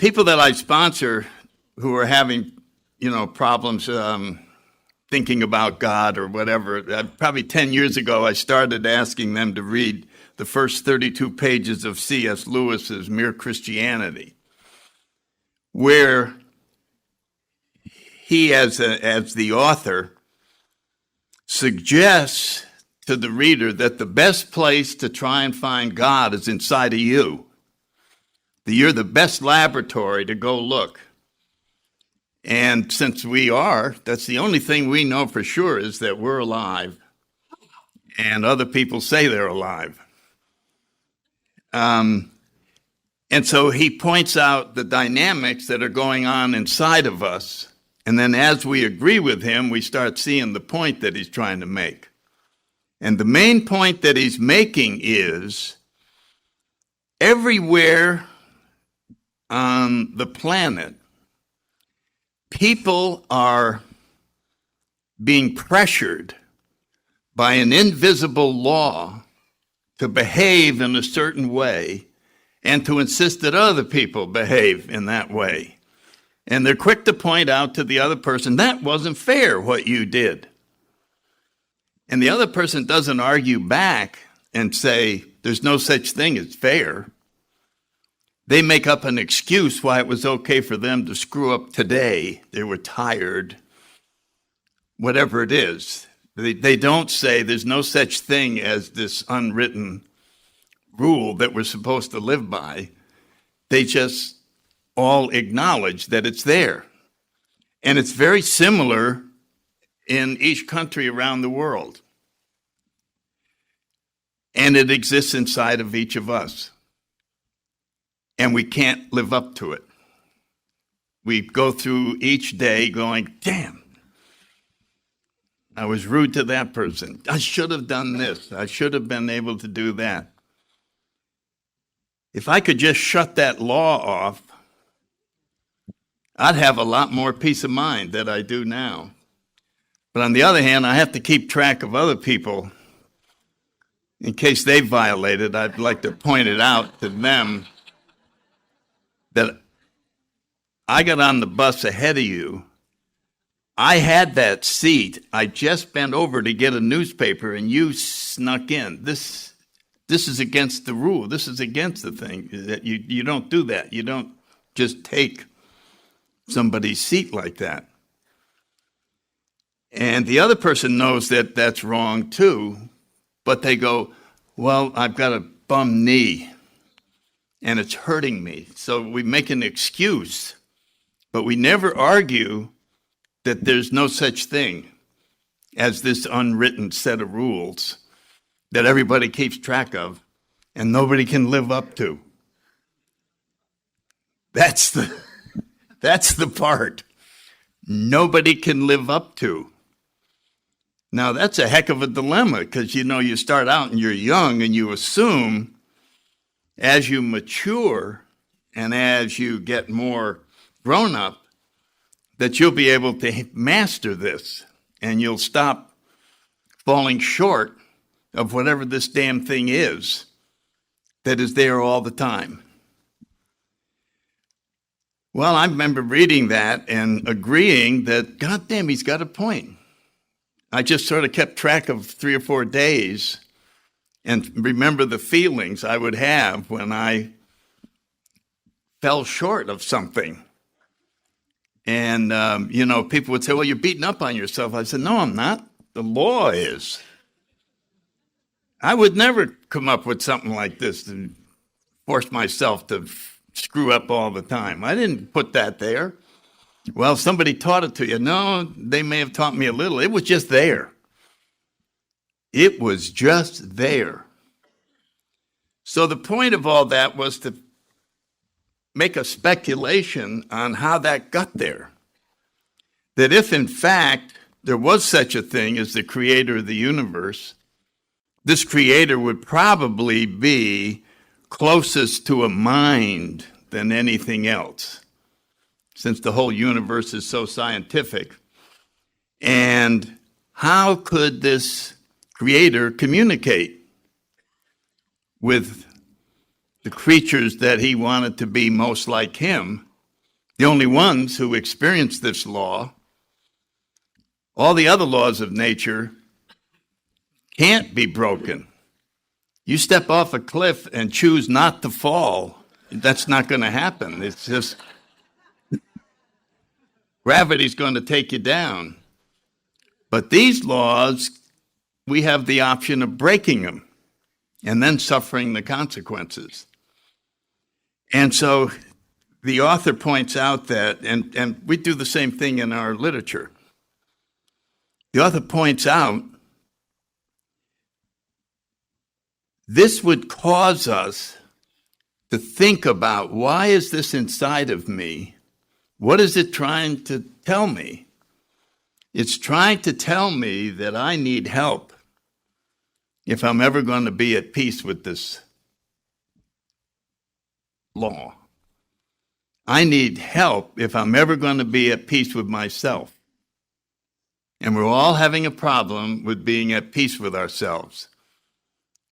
people that I sponsor who are having, problems thinking about God or whatever, probably 10 years ago, I started asking them to read the first 32 pages of C.S. Lewis's Mere Christianity, where he, as the author, suggests to the reader that the best place to try and find God is inside of you. That you're the best laboratory to go look. And since we are, that's the only thing we know for sure is that we're alive. And other people say they're alive. And so he points out the dynamics that are going on inside of us. And then as we agree with him, we start seeing the point that he's trying to make. And the main point that he's making is everywhere on the planet, people are being pressured by an invisible law to behave in a certain way and to insist that other people behave in that way. And they're quick to point out to the other person, that wasn't fair what you did. And the other person doesn't argue back and say, there's no such thing as fair. They make up an excuse why it was okay for them to screw up today. They were tired, whatever it is. They don't say there's no such thing as this unwritten rule that we're supposed to live by. They just all acknowledge that it's there. And it's very similar in each country around the world. And it exists inside of each of us. And we can't live up to it. We go through each day going, damn, I was rude to that person. I should have done this. I should have been able to do that. If I could just shut that law off, I'd have a lot more peace of mind than I do now. But on the other hand, I have to keep track of other people. In case they violate it, I'd like to point it out to them that I got on the bus ahead of you. I had that seat. I just bent over to get a newspaper and you snuck in. This is against the rule. This is against the thing. That you don't do that. You don't just take somebody's seat like that. And the other person knows that that's wrong too, but they go, well, I've got a bum knee and it's hurting me. So we make an excuse, but we never argue that there's no such thing as this unwritten set of rules that everybody keeps track of and nobody can live up to. That's the part nobody can live up to. Now, that's a heck of a dilemma because, you start out and you're young and you assume as you mature and as you get more grown up that you'll be able to master this and you'll stop falling short of whatever this damn thing is that is there all the time. Well, I remember reading that and agreeing that, goddamn, he's got a point. I just sort of kept track of 3 or 4 days and remember the feelings I would have when I fell short of something. And, people would say, well, you're beating up on yourself. I said, no, I'm not. The law is. I would never come up with something like this to force myself to screw up all the time. I didn't put that there. Well, somebody taught it to you. No, they may have taught me a little. It was just there. It was just there. So the point of all that was to make a speculation on how that got there. That if, in fact, there was such a thing as the creator of the universe, this creator would probably be closest to a mind than anything else, since the whole universe is so scientific. And how could this creator communicate with the creatures that he wanted to be most like him The only ones who experience this law, all the other laws of nature can't be broken. You step off a cliff and choose not to fall, that's not going to happen. It's just gravity's going to take you down. But these laws, we have the option of breaking them and then suffering the consequences. And so the author points out that, and we do the same thing in our literature. The author points out this would cause us to think about, why is this inside of me? What is it trying to tell me? It's trying to tell me that I need help if I'm ever going to be at peace with this law. I need help if I'm ever going to be at peace with myself. And we're all having a problem with being at peace with ourselves.